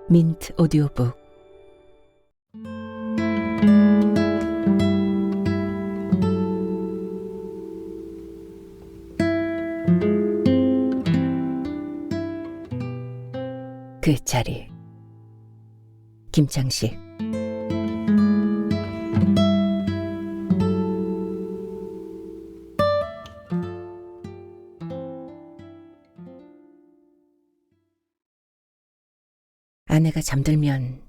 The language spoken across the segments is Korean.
민트 오디오북. 그 자리. 김창식. 아내가 잠들면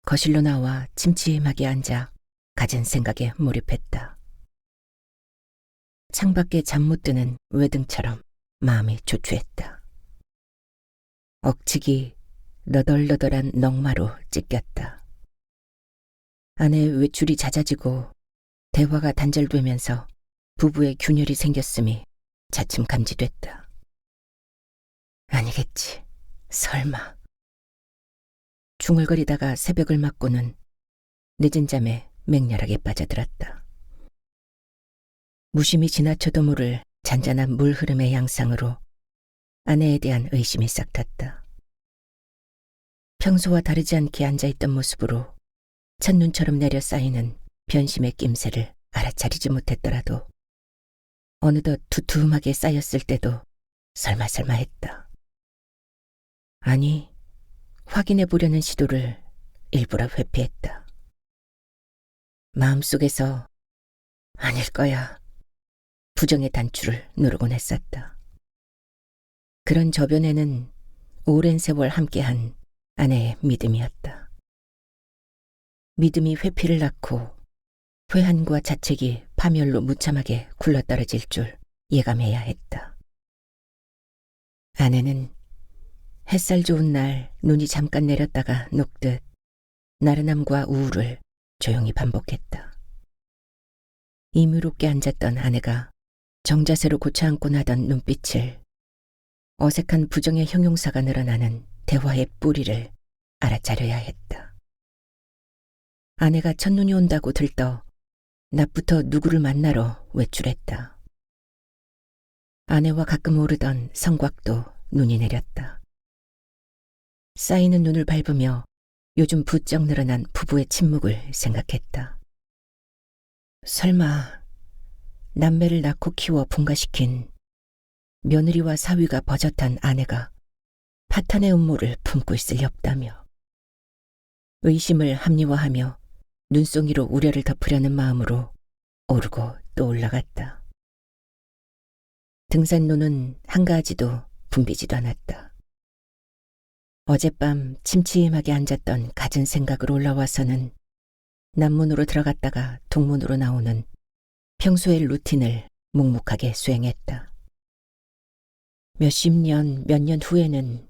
거실로 나와 침침하게 앉아 갖은 생각에 몰입했다. 창밖에 잠 못 드는 외등처럼 마음이 조추했다. 억측이 너덜너덜한 넝마로 찢겼다. 아내의 외출이 잦아지고 대화가 단절되면서 부부의 균열이 생겼음이 차츰 감지됐다. 아니겠지, 설마. 중얼거리다가 새벽을 맞고는 늦은 잠에 맹렬하게 빠져들었다. 무심히 지나쳐도 모를 잔잔한 물 흐름의 양상으로 아내에 대한 의심이 싹 탔다. 평소와 다르지 않게 앉아있던 모습으로 첫눈처럼 내려 쌓이는 변심의 낌새를 알아차리지 못했더라도 어느덧 두툼하게 쌓였을 때도 설마설마 했다. 아니, 확인해 보려는 시도를 일부러 회피했다. 마음속에서 아닐 거야 부정의 단추를 누르곤 했었다. 그런 저변에는 오랜 세월 함께한 아내의 믿음이었다. 믿음이 회피를 낳고 회한과 자책이 파멸로 무참하게 굴러떨어질 줄 예감해야 했다. 아내는 햇살 좋은 날 눈이 잠깐 내렸다가 녹듯 나른함과 우울을 조용히 반복했다. 임의롭게 앉았던 아내가 정자세로 고쳐앉고 나던 눈빛을, 어색한 부정의 형용사가 늘어나는 대화의 뿌리를 알아차려야 했다. 아내가 첫눈이 온다고 들떠 낮부터 누구를 만나러 외출했다. 아내와 가끔 오르던 성곽도 눈이 내렸다. 쌓이는 눈을 밟으며 요즘 부쩍 늘어난 부부의 침묵을 생각했다. 설마 남매를 낳고 키워 분가시킨 며느리와 사위가 버젓한 아내가 파탄의 음모를 품고 있을 리 없다며 의심을 합리화하며 눈송이로 우려를 덮으려는 마음으로 오르고 또 올라갔다. 등산로는 한가하지도 붐비지도 않았다. 어젯밤 침침하게 앉았던 갖은 생각으로 올라와서는 남문으로 들어갔다가 동문으로 나오는 평소의 루틴을 묵묵하게 수행했다. 몇십 년, 몇 년 후에는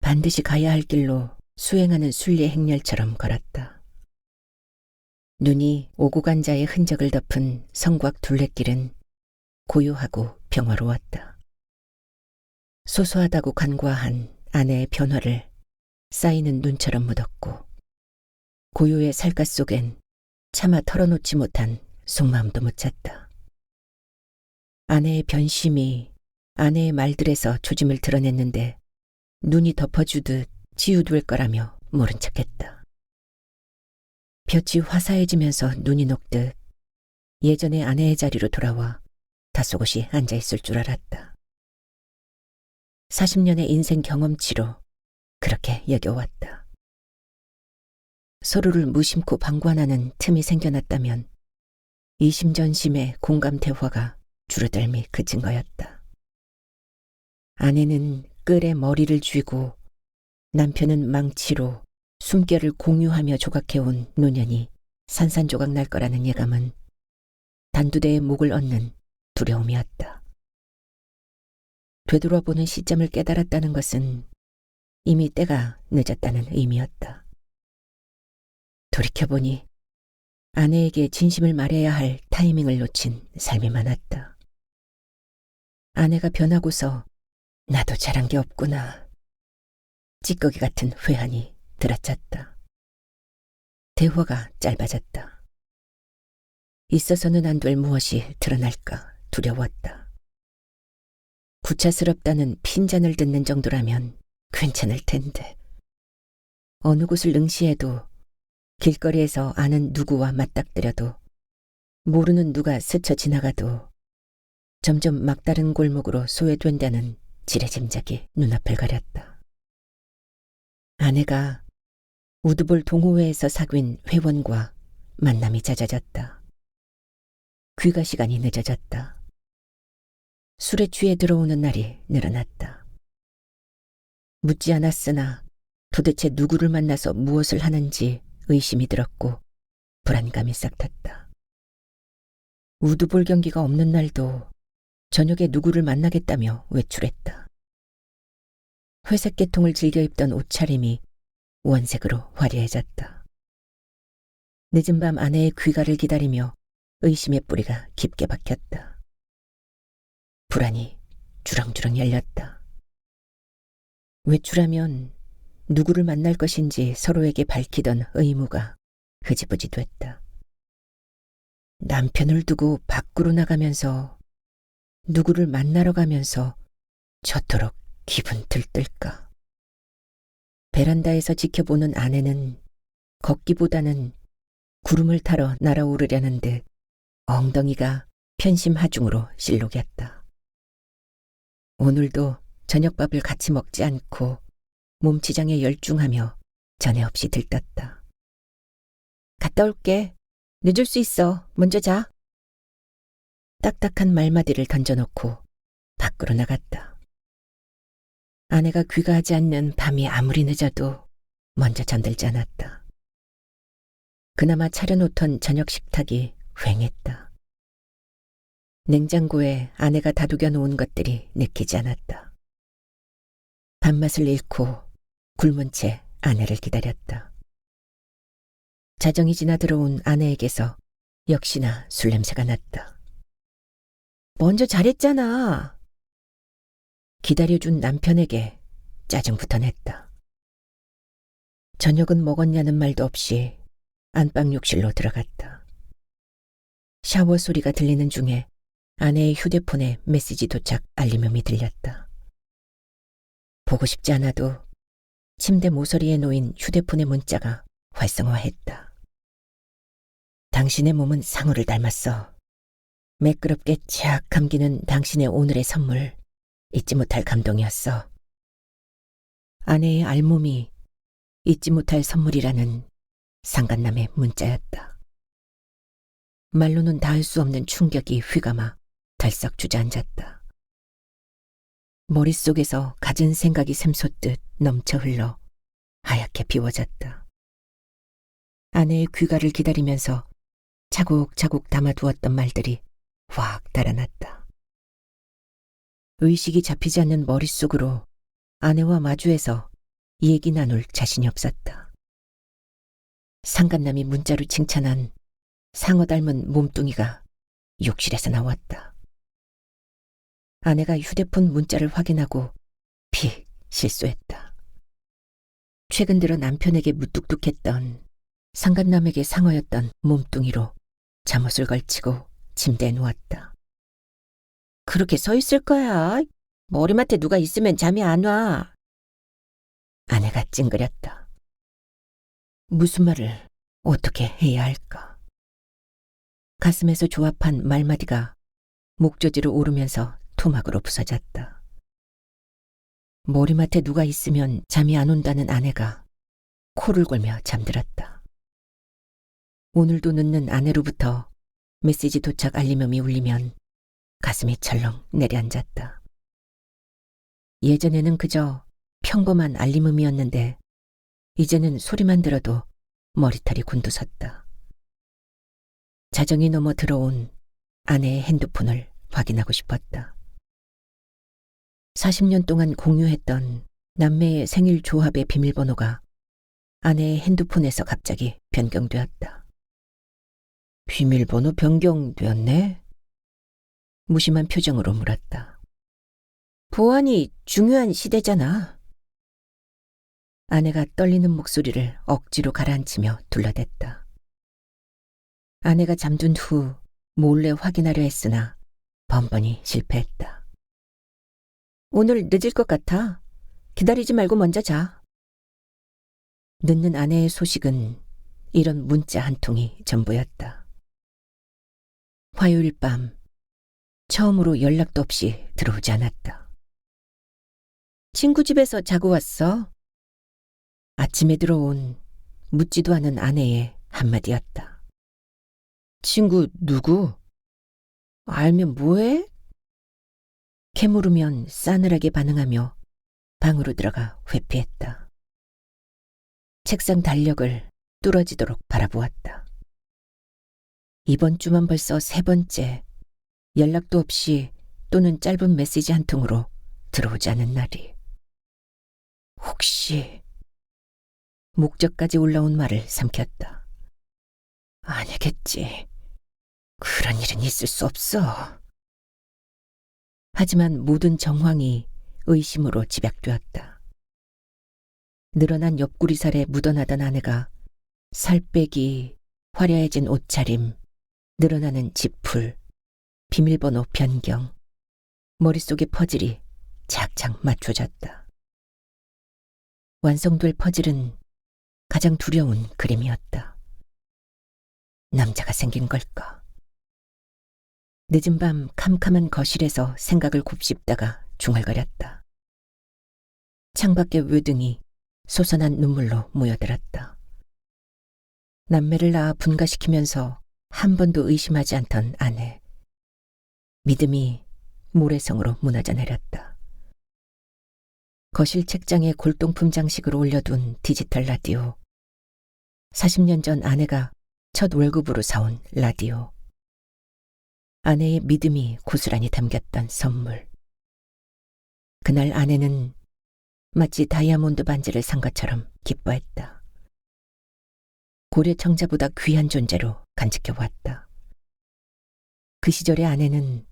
반드시 가야 할 길로 수행하는 순례 행렬처럼 걸었다. 눈이 오고 간 자의 흔적을 덮은 성곽 둘레길은 고요하고 평화로웠다. 소소하다고 간과한 아내의 변화를 쌓이는 눈처럼 묻었고 고요의 살갗 속엔 차마 털어놓지 못한 속마음도 묻혔다. 아내의 변심이 아내의 말들에서 조짐을 드러냈는데 눈이 덮어주듯 치유될 거라며 모른 척했다. 볕이 화사해지면서 눈이 녹듯 예전의 아내의 자리로 돌아와 다소곳이 앉아있을 줄 알았다. 40년의 인생 경험치로 그렇게 여겨왔다. 서로를 무심코 방관하는 틈이 생겨났다면 이심전심의 공감 대화가 줄어들미 그친 거였다. 아내는 끌에 머리를 쥐고 남편은 망치로 숨결을 공유하며 조각해온 노년이 산산조각 날 거라는 예감은 단두대의 목을 얻는 두려움이었다. 되돌아보는 시점을 깨달았다는 것은 이미 때가 늦었다는 의미였다. 돌이켜보니 아내에게 진심을 말해야 할 타이밍을 놓친 삶이 많았다. 아내가 변하고서 나도 잘한 게 없구나. 찌꺼기 같은 회한이 들어찼다. 대화가 짧아졌다. 있어서는 안 될 무엇이 드러날까 두려웠다. 구차스럽다는 핀잔을 듣는 정도라면 괜찮을 텐데. 어느 곳을 응시해도 길거리에서 아는 누구와 맞닥뜨려도 모르는 누가 스쳐 지나가도 점점 막다른 골목으로 소외된다는 지레짐작이 눈앞을 가렸다. 아내가 우드볼 동호회에서 사귄 회원과 만남이 잦아졌다. 귀가 시간이 늦어졌다. 술에 취해 들어오는 날이 늘어났다. 묻지 않았으나 도대체 누구를 만나서 무엇을 하는지 의심이 들었고 불안감이 싹 탔다. 우드볼 경기가 없는 날도 저녁에 누구를 만나겠다며 외출했다. 회색 계통을 즐겨 입던 옷차림이 원색으로 화려해졌다. 늦은 밤 아내의 귀가를 기다리며 의심의 뿌리가 깊게 박혔다. 불안이 주렁주렁 열렸다. 외출하면 누구를 만날 것인지 서로에게 밝히던 의무가 흐지부지 됐다. 남편을 두고 밖으로 나가면서 누구를 만나러 가면서 저토록 기분 들뜰까. 베란다에서 지켜보는 아내는 걷기보다는 구름을 타러 날아오르려는 듯 엉덩이가 편심하중으로 실룩였다. 오늘도 저녁밥을 같이 먹지 않고 몸치장에 열중하며 전에 없이 들떴다. 갔다 올게. 늦을 수 있어. 먼저 자. 딱딱한 말마디를 던져놓고 밖으로 나갔다. 아내가 귀가하지 않는 밤이 아무리 늦어도 먼저 잠들지 않았다. 그나마 차려놓던 저녁 식탁이 휑했다. 냉장고에 아내가 다독여 놓은 것들이 내키지 않았다. 밥맛을 잃고 굶은 채 아내를 기다렸다. 자정이 지나 들어온 아내에게서 역시나 술 냄새가 났다. 먼저 잘했잖아. 기다려준 남편에게 짜증부터 냈다. 저녁은 먹었냐는 말도 없이 안방 욕실로 들어갔다. 샤워 소리가 들리는 중에 아내의 휴대폰에 메시지 도착 알림음이 들렸다. 보고 싶지 않아도 침대 모서리에 놓인 휴대폰의 문자가 활성화했다. 당신의 몸은 상어를 닮았어. 매끄럽게 쫙 감기는 당신의 오늘의 선물. 잊지 못할 감동이었어. 아내의 알몸이 잊지 못할 선물이라는 상간남의 문자였다. 말로는 닿을 수 없는 충격이 휘감아 덜썩 주저앉았다. 머릿속에서 갖은 생각이 샘솟듯 넘쳐 흘러 하얗게 비워졌다. 아내의 귀가를 기다리면서 차곡차곡 담아두었던 말들이 확 달아났다. 의식이 잡히지 않는 머릿속으로 아내와 마주해서 얘기 나눌 자신이 없었다. 상간남이 문자로 칭찬한 상어 닮은 몸뚱이가 욕실에서 나왔다. 아내가 휴대폰 문자를 확인하고 픽 실수했다. 최근 들어 남편에게 무뚝뚝했던 상간남에게 상어였던 몸뚱이로 잠옷을 걸치고 침대에 누웠다. 그렇게 서 있을 거야. 머리맡에 누가 있으면 잠이 안 와. 아내가 찡그렸다. 무슨 말을 어떻게 해야 할까? 가슴에서 조합한 말마디가 목조지로 오르면서 토막으로 부서졌다. 머리맡에 누가 있으면 잠이 안 온다는 아내가 코를 골며 잠들었다. 오늘도 늦는 아내로부터 메시지 도착 알림음이 울리면 가슴이 철렁 내려앉았다. 예전에는 그저 평범한 알림음이었는데 이제는 소리만 들어도 머리털이 곤두섰다. 자정이 넘어 들어온 아내의 핸드폰을 확인하고 싶었다. 40년 동안 공유했던 남매의 생일 조합의 비밀번호가 아내의 핸드폰에서 갑자기 변경되었다. 비밀번호 변경되었네? 무심한 표정으로 물었다. 보안이 중요한 시대잖아. 아내가 떨리는 목소리를 억지로 가라앉히며 둘러댔다. 아내가 잠든 후 몰래 확인하려 했으나 번번이 실패했다. 오늘 늦을 것 같아. 기다리지 말고 먼저 자. 늦는 아내의 소식은 이런 문자 한 통이 전부였다. 화요일 밤 처음으로 연락도 없이 들어오지 않았다. 친구 집에서 자고 왔어. 아침에 들어온 묻지도 않은 아내의 한마디였다. 친구 누구? 알면 뭐해? 캐물으면 싸늘하게 반응하며 방으로 들어가 회피했다. 책상 달력을 뚫어지도록 바라보았다. 이번 주만 벌써 3번째 연락도 없이 또는 짧은 메시지 한 통으로 들어오지 않은 날이. 혹시 목적까지 올라온 말을 삼켰다. 아니겠지. 그런 일은 있을 수 없어. 하지만 모든 정황이 의심으로 집약되었다. 늘어난 옆구리살에 묻어나던 아내가 살 빼기, 화려해진 옷차림, 늘어나는 지풀, 비밀번호 변경, 머릿속의 퍼즐이 착착 맞춰졌다. 완성될 퍼즐은 가장 두려운 그림이었다. 남자가 생긴 걸까? 늦은 밤 캄캄한 거실에서 생각을 곱씹다가 중얼거렸다. 창밖의 외등이 솟아난 눈물로 모여들었다. 남매를 낳아 분가시키면서 한 번도 의심하지 않던 아내. 믿음이 모래성으로 무너져 내렸다. 거실 책장에 골동품 장식으로 올려둔 디지털 라디오. 40년 전 아내가 첫 월급으로 사온 라디오. 아내의 믿음이 고스란히 담겼던 선물. 그날 아내는 마치 다이아몬드 반지를 산 것처럼 기뻐했다. 고려 청자보다 귀한 존재로 간직해왔다. 그 시절의 아내는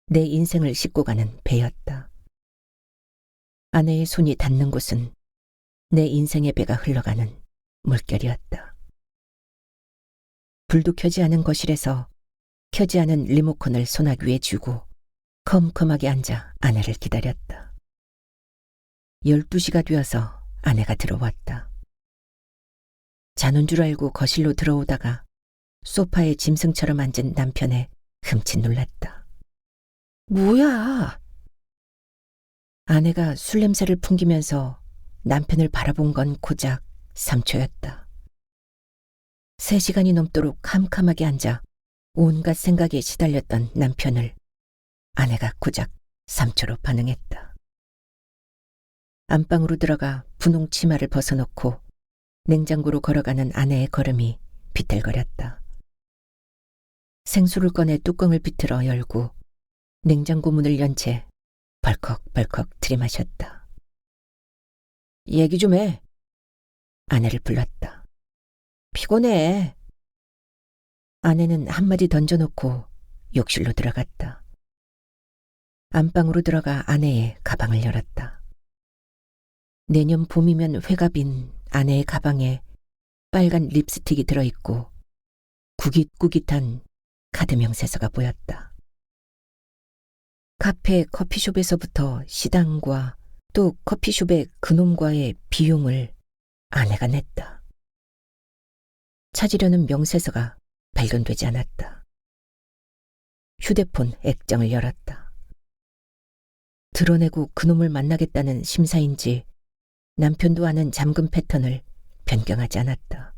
내 인생을 싣고 가는 배였다. 아내의 손이 닿는 곳은 내 인생의 배가 흘러가는 물결이었다. 불도 켜지 않은 거실에서 켜지 않은 리모컨을 소나기 위에 쥐고 컴컴하게 앉아 아내를 기다렸다. 12시가 되어서 아내가 들어왔다. 자는 줄 알고 거실로 들어오다가 소파에 짐승처럼 앉은 남편에 흠칫 놀랐다. 뭐야? 아내가 술 냄새를 풍기면서 남편을 바라본 건 고작 3초였다. 3시간이 넘도록 캄캄하게 앉아 온갖 생각에 시달렸던 남편을 아내가 고작 3초로 반응했다. 안방으로 들어가 분홍 치마를 벗어놓고 냉장고로 걸어가는 아내의 걸음이 비틀거렸다. 생수를 꺼내 뚜껑을 비틀어 열고 냉장고 문을 연 채 벌컥벌컥 들이마셨다. 얘기 좀 해. 아내를 불렀다. 피곤해. 아내는 한마디 던져놓고 욕실로 들어갔다. 안방으로 들어가 아내의 가방을 열었다. 내년 봄이면 회갑인 아내의 가방에 빨간 립스틱이 들어있고 구깃구깃한 카드 명세서가 보였다. 카페 커피숍에서부터 시당과 또 커피숍의 그놈과의 비용을 아내가 냈다. 찾으려는 명세서가 발견되지 않았다. 휴대폰 액정을 열었다. 드러내고 그놈을 만나겠다는 심사인지 남편도 아는 잠금 패턴을 변경하지 않았다.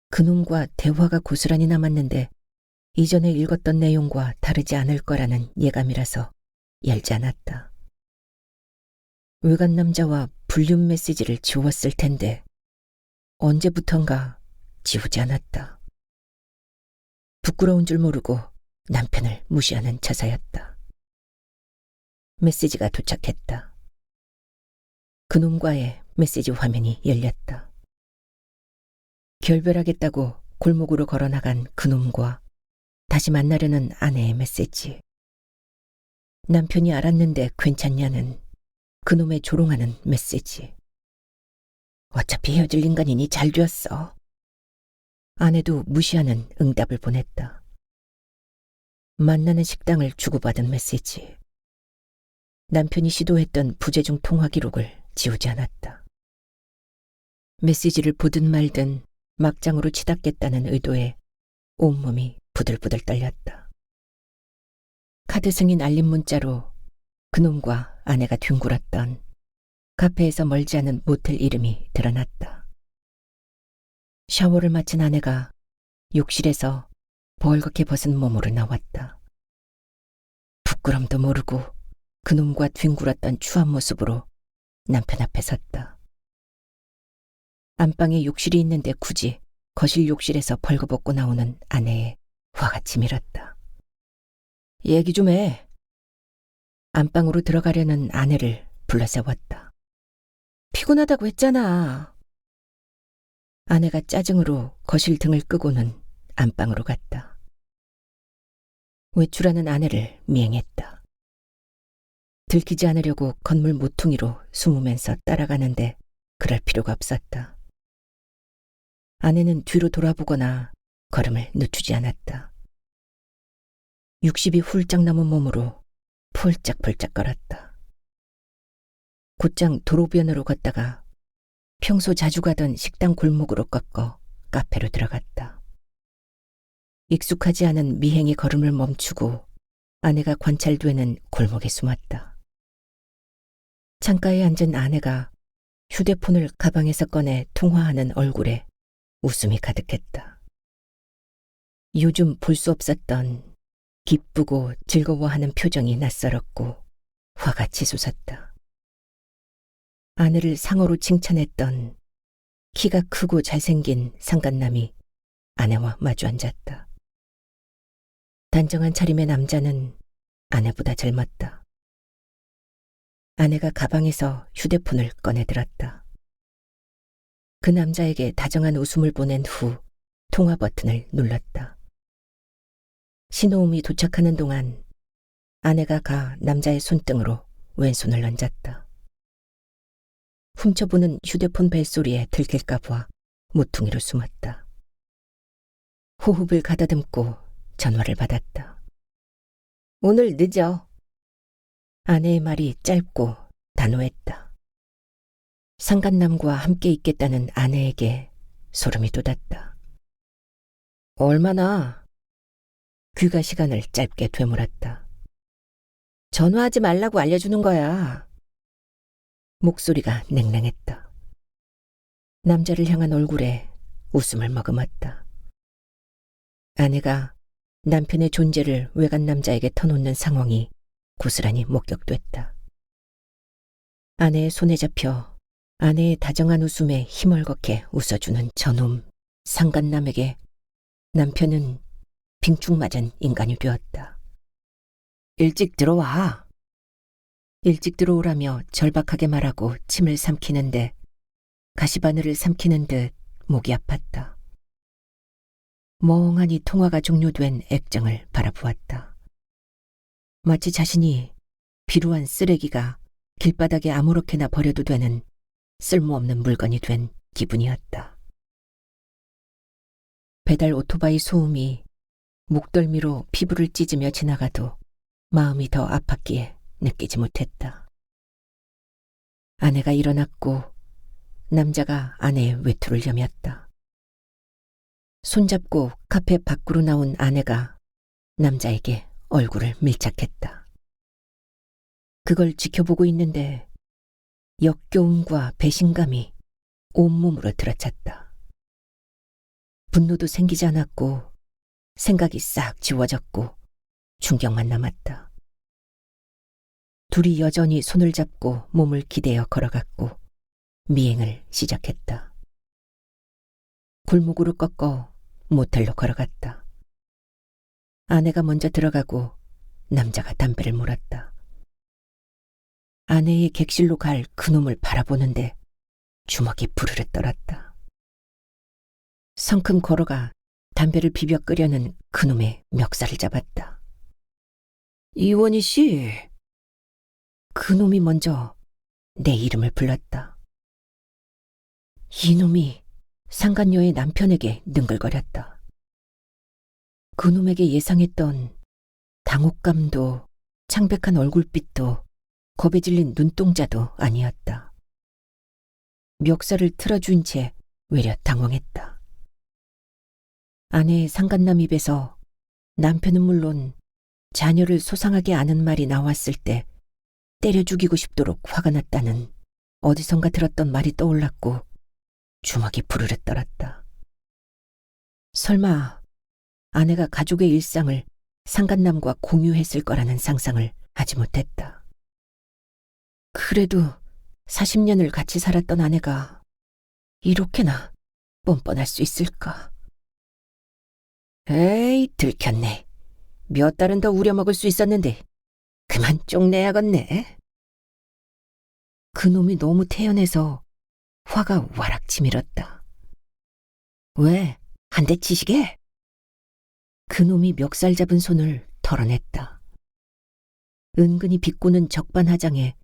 그놈과 대화가 고스란히 남았는데 이전에 읽었던 내용과 다르지 않을 거라는 예감이라서 열지 않았다. 외간 남자와 불륜 메시지를 지웠을 텐데 언제부턴가 지우지 않았다. 부끄러운 줄 모르고 남편을 무시하는 처사였다. 메시지가 도착했다. 그놈과의 메시지 화면이 열렸다. 결별하겠다고 골목으로 걸어나간 그놈과 다시 만나려는 아내의 메시지. 남편이 알았는데 괜찮냐는 그놈의 조롱하는 메시지. 어차피 헤어질 인간이니 잘 되었어. 아내도 무시하는 응답을 보냈다. 만나는 식당을 주고받은 메시지. 남편이 시도했던 부재중 통화 기록을 지우지 않았다. 메시지를 보든 말든 막장으로 치닫겠다는 의도에 온몸이 부들부들 떨렸다. 카드 승인 알림 문자로 그놈과 아내가 뒹굴었던 카페에서 멀지 않은 모텔 이름이 드러났다. 샤워를 마친 아내가 욕실에서 벌겋게 벗은 몸으로 나왔다. 부끄럼도 모르고 그놈과 뒹굴었던 추한 모습으로 남편 앞에 섰다. 안방에 욕실이 있는데 굳이 거실 욕실에서 벌거벗고 나오는 아내의 화가 치밀었다. 얘기 좀 해. 안방으로 들어가려는 아내를 불러세웠다. 피곤하다고 했잖아. 아내가 짜증으로 거실 등을 끄고는 안방으로 갔다. 외출하는 아내를 미행했다. 들키지 않으려고 건물 모퉁이로 숨으면서 따라가는데 그럴 필요가 없었다. 아내는 뒤로 돌아보거나 걸음을 늦추지 않았다. 60이 훌쩍 넘은 몸으로 폴짝폴짝 걸었다. 곧장 도로변으로 걷다가 평소 자주 가던 식당 골목으로 꺾어 카페로 들어갔다. 익숙하지 않은 미행의 걸음을 멈추고 아내가 관찰되는 골목에 숨었다. 창가에 앉은 아내가 휴대폰을 가방에서 꺼내 통화하는 얼굴에 웃음이 가득했다. 요즘 볼 수 없었던 기쁘고 즐거워하는 표정이 낯설었고 화가 치솟았다. 아내를 상어로 칭찬했던 키가 크고 잘생긴 상간남이 아내와 마주 앉았다. 단정한 차림의 남자는 아내보다 젊었다. 아내가 가방에서 휴대폰을 꺼내들었다. 그 남자에게 다정한 웃음을 보낸 후 통화 버튼을 눌렀다. 신호음이 도착하는 동안 아내가 남자의 손등으로 왼손을 얹었다. 훔쳐보는 휴대폰 벨소리에 들킬까 봐 모퉁이로 숨었다. 호흡을 가다듬고 전화를 받았다. 오늘 늦어. 아내의 말이 짧고 단호했다. 상간남과 함께 있겠다는 아내에게 소름이 돋았다. 얼마나? 귀가 시간을 짧게 되물었다. 전화하지 말라고 알려주는 거야. 목소리가 냉랭했다. 남자를 향한 얼굴에 웃음을 머금었다. 아내가 남편의 존재를 외간 남자에게 터놓는 상황이 고스란히 목격됐다. 아내의 손에 잡혀 아내의 다정한 웃음에 힘얼겋게 웃어주는 저놈 상간남에게 남편은 빙축맞은 인간이 되었다. 일찍 들어와. 일찍 들어오라며 절박하게 말하고 침을 삼키는데 가시바늘을 삼키는 듯 목이 아팠다. 멍하니 통화가 종료된 액정을 바라보았다. 마치 자신이 비루한 쓰레기가 길바닥에 아무렇게나 버려도 되는 쓸모없는 물건이 된 기분이었다. 배달 오토바이 소음이 목덜미로 피부를 찢으며 지나가도 마음이 더 아팠기에 느끼지 못했다. 아내가 일어났고 남자가 아내의 외투를 여몄다. 손잡고 카페 밖으로 나온 아내가 남자에게 얼굴을 밀착했다. 그걸 지켜보고 있는데 역겨움과 배신감이 온몸으로 들어찼다. 분노도 생기지 않았고 생각이 싹 지워졌고 충격만 남았다. 둘이 여전히 손을 잡고 몸을 기대어 걸어갔고 미행을 시작했다. 골목으로 꺾어 모텔로 걸어갔다. 아내가 먼저 들어가고 남자가 담배를 물었다. 아내의 객실로 갈 그놈을 바라보는데 주먹이 부르르 떨었다. 성큼 걸어가 담배를 비벼 끄려는 그놈의 멱살을 잡았다. 이원희 씨. 그놈이 먼저 내 이름을 불렀다. 이놈이 상간녀의 남편에게 능글거렸다. 그놈에게 예상했던 당혹감도 창백한 얼굴빛도 겁에 질린 눈동자도 아니었다. 멱살을 틀어준 채 외려 당황했다. 아내의 상간남 입에서 남편은 물론 자녀를 소상하게 아는 말이 나왔을 때 때려 죽이고 싶도록 화가 났다는 어디선가 들었던 말이 떠올랐고 주먹이 부르르 떨었다. 설마 아내가 가족의 일상을 상간남과 공유했을 거라는 상상을 하지 못했다. 그래도 40년을 같이 살았던 아내가 이렇게나 뻔뻔할 수 있을까? 에이, 들켰네. 몇 달은 더 우려먹을 수 있었는데 그만 쪽내야겠네. 그놈이 너무 태연해서 화가 와락 치밀었다. 왜? 한 대 치시게? 그놈이 멱살 잡은 손을 털어냈다. 은근히 비꼬는 적반하장에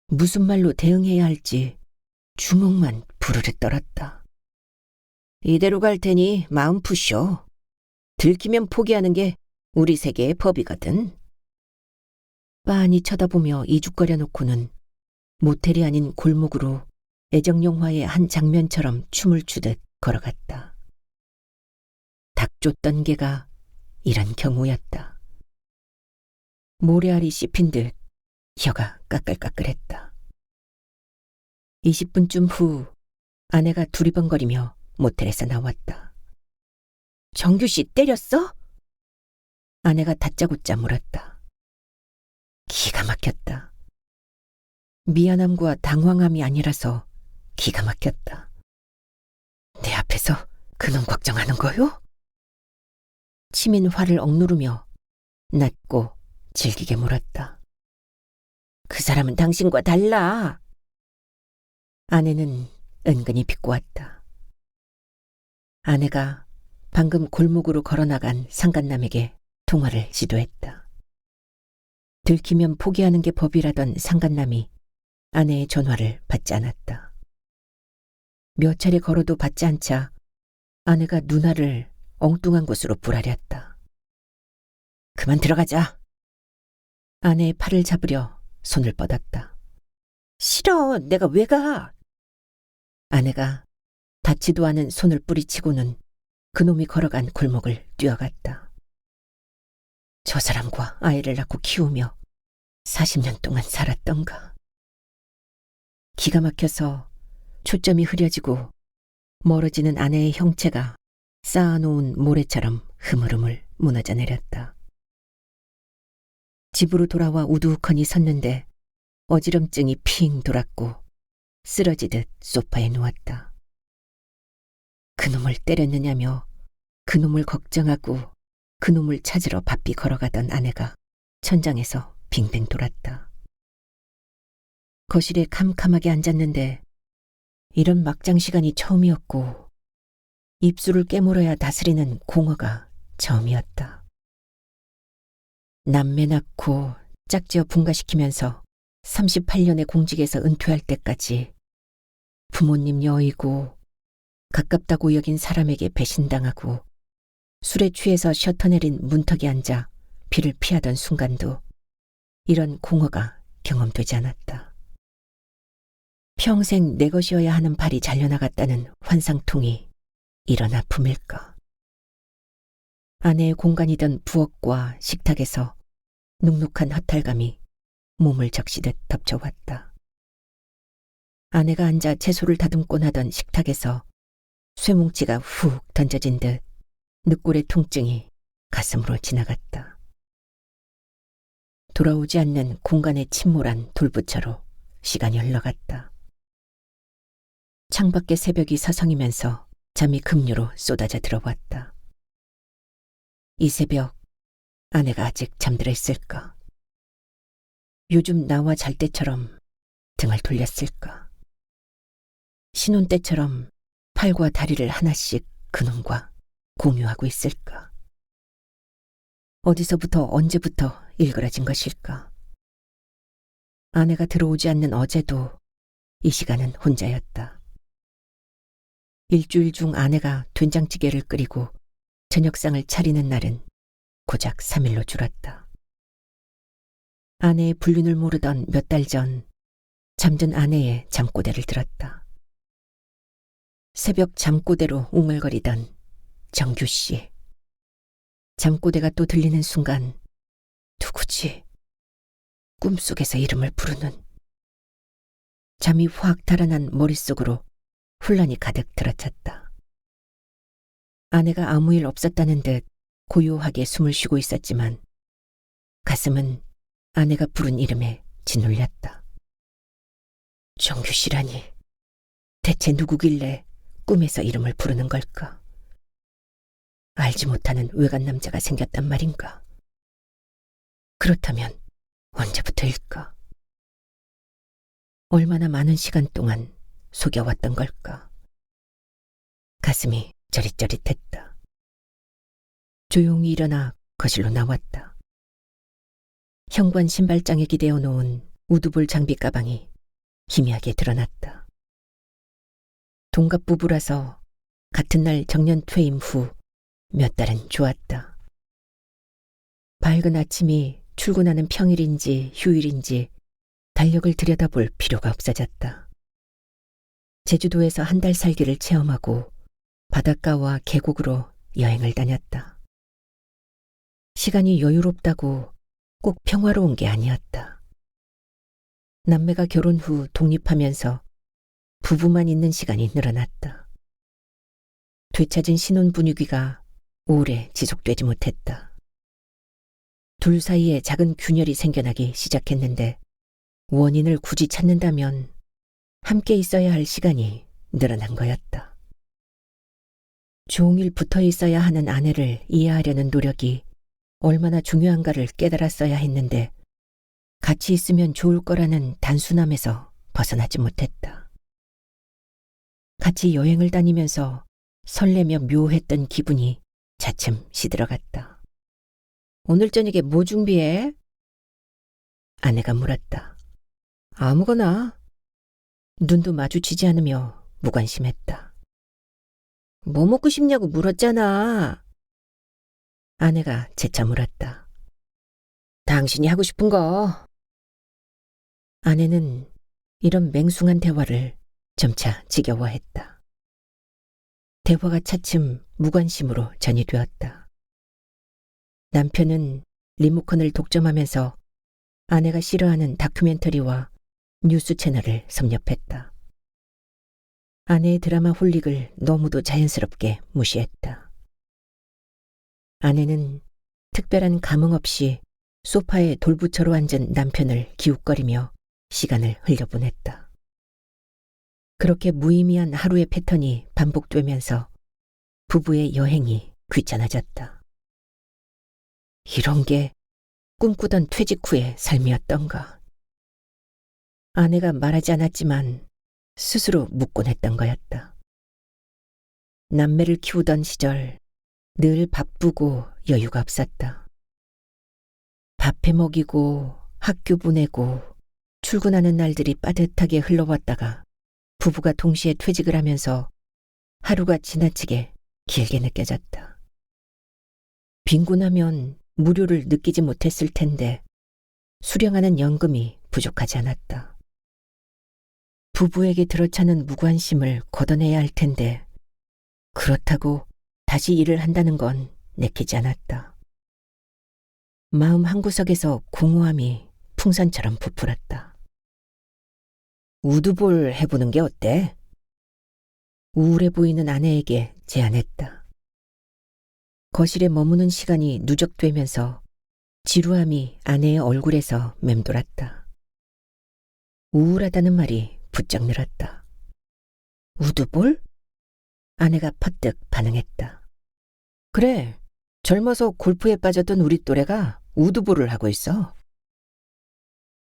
무슨 말로 대응해야 할지 주먹만 부르르 떨었다. 이대로 갈 테니 마음 푸쇼. 들키면 포기하는 게 우리 세계의 법이거든. 빤히 쳐다보며 이죽거려 놓고는 모텔이 아닌 골목으로 애정영화의 한 장면처럼 춤을 추듯 걸어갔다. 닭 쫓던 개가 이런 경우였다. 모래알이 씹힌 듯 혀가 까끌까끌했다. 20분쯤 후 아내가 두리번거리며 모텔에서 나왔다. 정규 씨 때렸어? 아내가 다짜고짜 물었다. 기가 막혔다. 미안함과 당황함이 아니라서 기가 막혔다. 내 앞에서 그놈 걱정하는 거요? 치민 화를 억누르며 낮고 질기게 물었다. 그 사람은 당신과 달라. 아내는 은근히 비꼬았다. 아내가 방금 골목으로 걸어나간 상간남에게 통화를 시도했다. 들키면 포기하는 게 법이라던 상간남이 아내의 전화를 받지 않았다. 몇 차례 걸어도 받지 않자 아내가 누나를 엉뚱한 곳으로 불아렸다. 그만 들어가자. 아내의 팔을 잡으려 손을 뻗었다. 싫어, 내가 왜 가? 아내가 닿지도 않은 손을 뿌리치고는 그놈이 걸어간 골목을 뛰어갔다. 저 사람과 아이를 낳고 키우며 40년 동안 살았던가. 기가 막혀서 초점이 흐려지고 멀어지는 아내의 형체가 쌓아놓은 모래처럼 흐물흐물 무너져 내렸다. 집으로 돌아와 우두커니 섰는데 어지럼증이 핑 돌았고 쓰러지듯 소파에 누웠다. 그놈을 때렸느냐며 그놈을 걱정하고 그놈을 찾으러 바삐 걸어가던 아내가 천장에서 빙빙 돌았다. 거실에 캄캄하게 앉았는데 이런 막장 시간이 처음이었고 입술을 깨물어야 다스리는 공허가 처음이었다. 남매 낳고 짝지어 분가시키면서 38년의 공직에서 은퇴할 때까지 부모님 여의고 가깝다고 여긴 사람에게 배신당하고 술에 취해서 셔터 내린 문턱에 앉아 비를 피하던 순간도 이런 공허가 경험되지 않았다. 평생 내 것이어야 하는 발이 잘려나갔다는 환상통이 이런 아픔일까. 아내의 공간이던 부엌과 식탁에서 눅눅한 허탈감이 몸을 적시듯 덮쳐왔다. 아내가 앉아 채소를 다듬곤 하던 식탁에서 쇠뭉치가 훅 던져진 듯 늑골의 통증이 가슴으로 지나갔다. 돌아오지 않는 공간의 침몰한 돌부처로 시간이 흘러갔다. 창밖의 새벽이 서성이면서 잠이 급류로 쏟아져 들어왔다. 이 새벽 아내가 아직 잠들어 있을까? 요즘 나와 잘 때처럼 등을 돌렸을까? 신혼 때처럼 팔과 다리를 하나씩 그놈과 공유하고 있을까? 어디서부터 언제부터 일그러진 것일까? 아내가 들어오지 않는 어제도 이 시간은 혼자였다. 일주일 중 아내가 된장찌개를 끓이고 저녁상을 차리는 날은 고작 3일로 줄었다. 아내의 불륜을 모르던 몇 달 전 잠든 아내의 잠꼬대를 들었다. 새벽 잠꼬대로 웅얼거리던 정규 씨. 잠꼬대가 또 들리는 순간 누구지? 꿈속에서 이름을 부르는. 잠이 확 달아난 머릿속으로 혼란이 가득 들어찼다. 아내가 아무 일 없었다는 듯 고요하게 숨을 쉬고 있었지만 가슴은 아내가 부른 이름에 짓눌렸다. 정규 씨라니, 대체 누구길래 꿈에서 이름을 부르는 걸까? 알지 못하는 외간 남자가 생겼단 말인가? 그렇다면 언제부터일까? 얼마나 많은 시간 동안 속여왔던 걸까? 가슴이 저릿저릿했다. 조용히 일어나 거실로 나왔다. 현관 신발장에 기대어 놓은 우드볼 장비 가방이 희미하게 드러났다. 동갑 부부라서 같은 날 정년 퇴임 후 몇 달은 좋았다. 밝은 아침이 출근하는 평일인지 휴일인지 달력을 들여다볼 필요가 없어졌다. 제주도에서 한 달 살기를 체험하고 바닷가와 계곡으로 여행을 다녔다. 시간이 여유롭다고 꼭 평화로운 게 아니었다. 남매가 결혼 후 독립하면서 부부만 있는 시간이 늘어났다. 되찾은 신혼 분위기가 오래 지속되지 못했다. 둘 사이에 작은 균열이 생겨나기 시작했는데 원인을 굳이 찾는다면 함께 있어야 할 시간이 늘어난 거였다. 종일 붙어 있어야 하는 아내를 이해하려는 노력이 얼마나 중요한가를 깨달았어야 했는데 같이 있으면 좋을 거라는 단순함에서 벗어나지 못했다. 같이 여행을 다니면서 설레며 묘했던 기분이 차츰 시들어갔다. 오늘 저녁에 뭐 준비해? 아내가 물었다. 아무거나. 눈도 마주치지 않으며 무관심했다. 뭐 먹고 싶냐고 물었잖아. 아내가 재차 물었다. 당신이 하고 싶은 거. 아내는 이런 맹숭한 대화를 점차 지겨워했다. 대화가 차츰 무관심으로 전이되었다. 남편은 리모컨을 독점하면서 아내가 싫어하는 다큐멘터리와 뉴스 채널을 섭렵했다. 아내의 드라마 홀릭을 너무도 자연스럽게 무시했다. 아내는 특별한 감흥 없이 소파에 돌부처로 앉은 남편을 기웃거리며 시간을 흘려보냈다. 그렇게 무의미한 하루의 패턴이 반복되면서 부부의 여행이 귀찮아졌다. 이런 게 꿈꾸던 퇴직 후의 삶이었던가. 아내가 말하지 않았지만 스스로 묻곤 했던 거였다. 남매를 키우던 시절 늘 바쁘고 여유가 없었다. 밥해 먹이고 학교 보내고 출근하는 날들이 빠듯하게 흘러왔다가 부부가 동시에 퇴직을 하면서 하루가 지나치게 길게 느껴졌다. 빈곤하면 무료를 느끼지 못했을 텐데 수령하는 연금이 부족하지 않았다. 부부에게 들어차는 무관심을 걷어내야 할 텐데 그렇다고 다시 일을 한다는 건 내키지 않았다. 마음 한구석에서 공허함이 풍선처럼 부풀었다. 우드볼 해보는 게 어때? 우울해 보이는 아내에게 제안했다. 거실에 머무는 시간이 누적되면서 지루함이 아내의 얼굴에서 맴돌았다. 우울하다는 말이 부쩍 늘었다. 우드볼? 아내가 퍼뜩 반응했다. 그래, 젊어서 골프에 빠졌던 우리 또래가 우드볼을 하고 있어.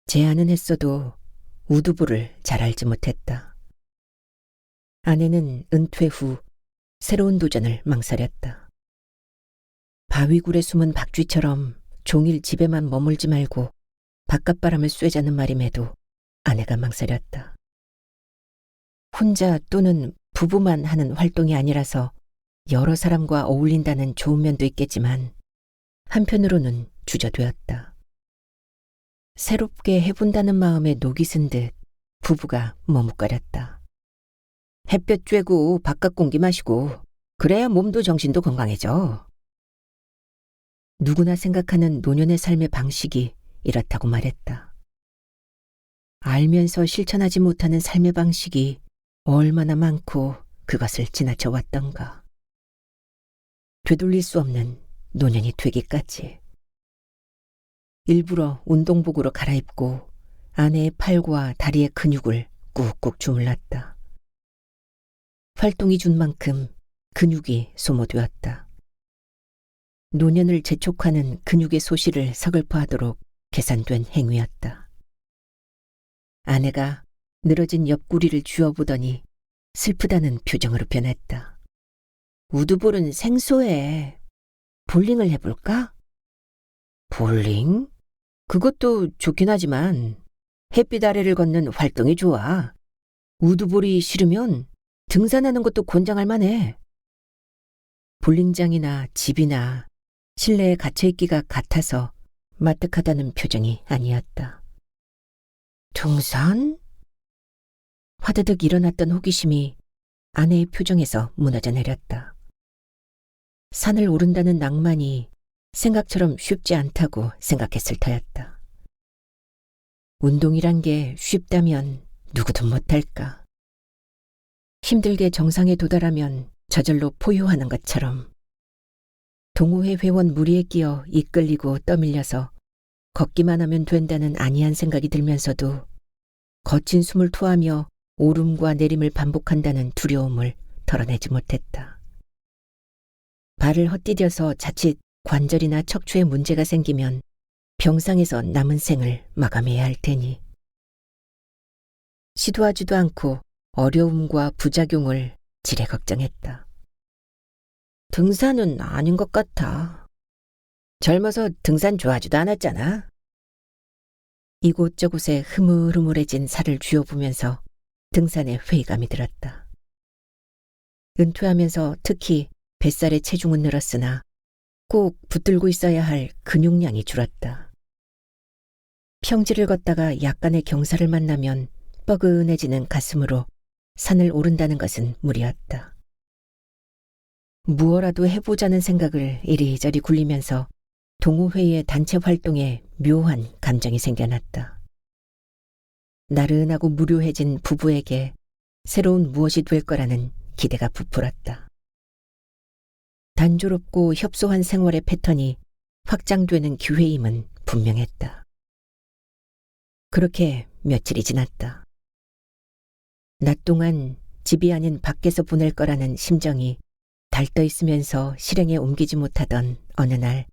제안은 했어도 우드볼을 잘 알지 못했다. 아내는 은퇴 후 새로운 도전을 망설였다. 바위굴에 숨은 박쥐처럼 종일 집에만 머물지 말고 바깥바람을 쐬자는 말임에도 아내가 망설였다. 혼자 또는 부부만 하는 활동이 아니라서 여러 사람과 어울린다는 좋은 면도 있겠지만 한편으로는 주저되었다. 새롭게 해본다는 마음에 녹이 쓴 듯 부부가 머뭇거렸다. 햇볕 쬐고 바깥 공기 마시고 그래야 몸도 정신도 건강해져. 누구나 생각하는 노년의 삶의 방식이 이렇다고 말했다. 알면서 실천하지 못하는 삶의 방식이 얼마나 많고 그것을 지나쳐 왔던가. 되돌릴 수 없는 노년이 되기까지. 일부러 운동복으로 갈아입고 아내의 팔과 다리의 근육을 꾹꾹 주물렀다. 활동이 준 만큼 근육이 소모되었다. 노년을 재촉하는 근육의 소실을 서글퍼하도록 계산된 행위였다. 아내가 늘어진 옆구리를 쥐어보더니 슬프다는 표정으로 변했다. 우드볼은 생소해. 볼링을 해볼까? 볼링? 그것도 좋긴 하지만 햇빛 아래를 걷는 활동이 좋아. 우드볼이 싫으면 등산하는 것도 권장할 만해. 볼링장이나 집이나 실내에 갇혀있기가 같아서 마뜩하다는 표정이 아니었다. 등산? 화드득 일어났던 호기심이 아내의 표정에서 무너져 내렸다. 산을 오른다는 낭만이 생각처럼 쉽지 않다고 생각했을 터였다. 운동이란 게 쉽다면 누구도 못할까. 힘들게 정상에 도달하면 저절로 포효하는 것처럼 동호회 회원 무리에 끼어 이끌리고 떠밀려서 걷기만 하면 된다는 안이한 생각이 들면서도 거친 숨을 토하며 오름과 내림을 반복한다는 두려움을 덜어내지 못했다. 발을 헛디뎌서 자칫 관절이나 척추에 문제가 생기면 병상에서 남은 생을 마감해야 할 테니. 시도하지도 않고 어려움과 부작용을 지레 걱정했다. 등산은 아닌 것 같아. 젊어서 등산 좋아하지도 않았잖아. 이곳저곳에 흐물흐물해진 살을 쥐어보면서 등산에 회의감이 들었다. 은퇴하면서 특히 뱃살의 체중은 늘었으나 꼭 붙들고 있어야 할 근육량이 줄었다. 평지를 걷다가 약간의 경사를 만나면 뻐근해지는 가슴으로 산을 오른다는 것은 무리였다. 무엇라도 해보자는 생각을 이리저리 굴리면서 동호회의 단체 활동에 묘한 감정이 생겨났다. 나른하고 무료해진 부부에게 새로운 무엇이 될 거라는 기대가 부풀었다. 단조롭고 협소한 생활의 패턴이 확장되는 기회임은 분명했다. 그렇게 며칠이 지났다. 낮 동안 집이 아닌 밖에서 보낼 거라는 심정이 달떠 있으면서 실행에 옮기지 못하던 어느 날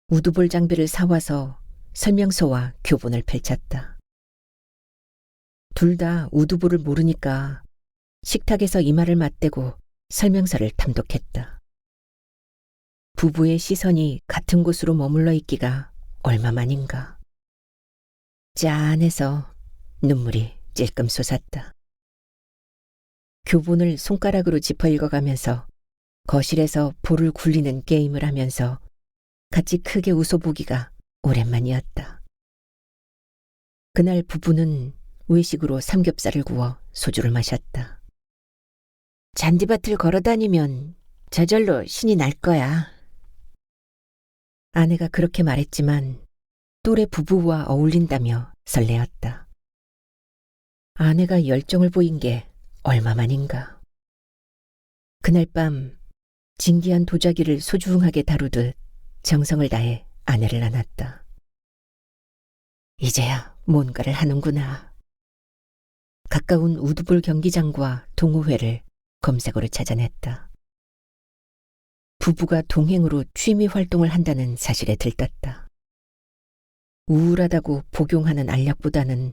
우드볼 장비를 사와서 설명서와 교본을 펼쳤다. 둘 다 우드볼을 모르니까 식탁에서 이마를 맞대고 설명서를 탐독했다. 부부의 시선이 같은 곳으로 머물러 있기가 얼마만인가. 짠해서 눈물이 찔끔 솟았다. 교본을 손가락으로 짚어 읽어가면서 거실에서 볼을 굴리는 게임을 하면서 같이 크게 웃어보기가 오랜만이었다. 그날 부부는 외식으로 삼겹살을 구워 소주를 마셨다. 잔디밭을 걸어다니면 저절로 신이 날 거야. 아내가 그렇게 말했지만 또래 부부와 어울린다며 설레었다. 아내가 열정을 보인 게 얼마만인가. 그날 밤 진기한 도자기를 소중하게 다루듯 정성을 다해 아내를 안았다. 이제야 뭔가를 하는구나. 가까운 우드볼 경기장과 동호회를 검색어로 찾아냈다. 부부가 동행으로 취미 활동을 한다는 사실에 들떴다. 우울하다고 복용하는 알약보다는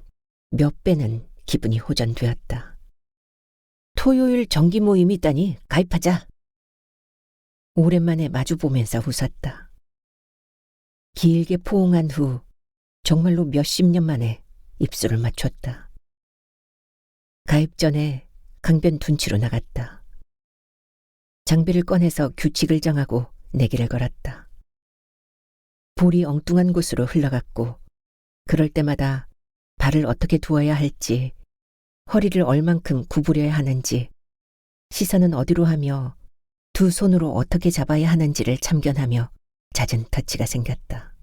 몇 배는 기분이 호전되었다. 토요일 정기 모임이 있다니 가입하자. 오랜만에 마주보면서 웃었다. 길게 포옹한 후 정말로 몇십 년 만에 입술을 맞췄다. 가입 전에 강변 둔치로 나갔다. 장비를 꺼내서 규칙을 정하고 내기를 걸었다. 볼이 엉뚱한 곳으로 흘러갔고 그럴 때마다 발을 어떻게 두어야 할지, 허리를 얼만큼 구부려야 하는지 시선은 어디로 하며 두 손으로 어떻게 잡아야 하는지를 참견하며 잦은 터치가 생겼다.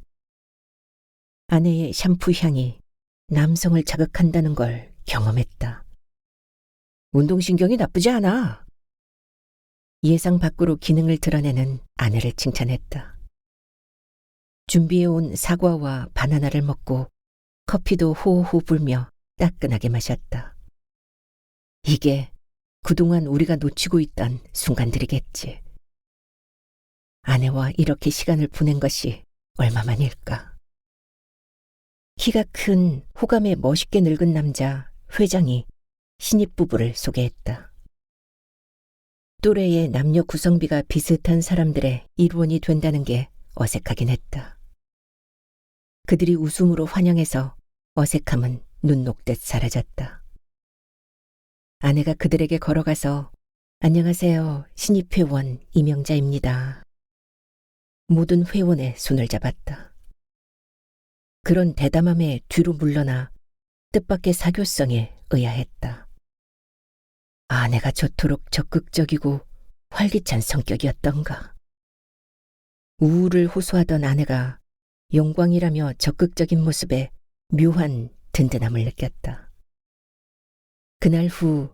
아내의 샴푸 향이 남성을 자극한다는 걸 경험했다. 운동신경이 나쁘지 않아. 예상 밖으로 기능을 드러내는 아내를 칭찬했다. 준비해온 사과와 바나나를 먹고 커피도 호호 불며 따끈하게 마셨다. 이게 그동안 우리가 놓치고 있던 순간들이겠지. 아내와 이렇게 시간을 보낸 것이 얼마만일까. 키가 큰 호감에 멋있게 늙은 남자 회장이 신입 부부를 소개했다. 또래의 남녀 구성비가 비슷한 사람들의 일원이 된다는 게 어색하긴 했다. 그들이 웃음으로 환영해서 어색함은 눈 녹듯 사라졌다. 아내가 그들에게 걸어가서 안녕하세요, 신입 회원 이명자입니다. 모든 회원의 손을 잡았다. 그런 대담함에 뒤로 물러나 뜻밖의 사교성에 의아했다. 아내가 저토록 적극적이고 활기찬 성격이었던가. 우울을 호소하던 아내가 영광이라며 적극적인 모습에 묘한 든든함을 느꼈다. 그날 후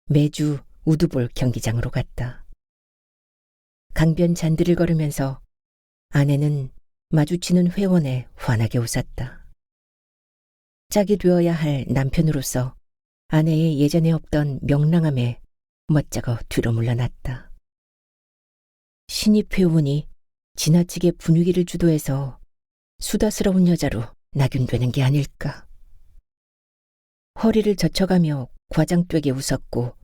매주 우드볼 경기장으로 갔다. 강변 잔디를 걸으면서 아내는 마주치는 회원에 환하게 웃었다. 짝이 되어야 할 남편으로서 아내의 예전에 없던 명랑함에 멋쩍어 뒤로 물러났다. 신입 회원이 지나치게 분위기를 주도해서 수다스러운 여자로 낙인되는 게 아닐까. 허리를 젖혀가며 과장되게 웃었고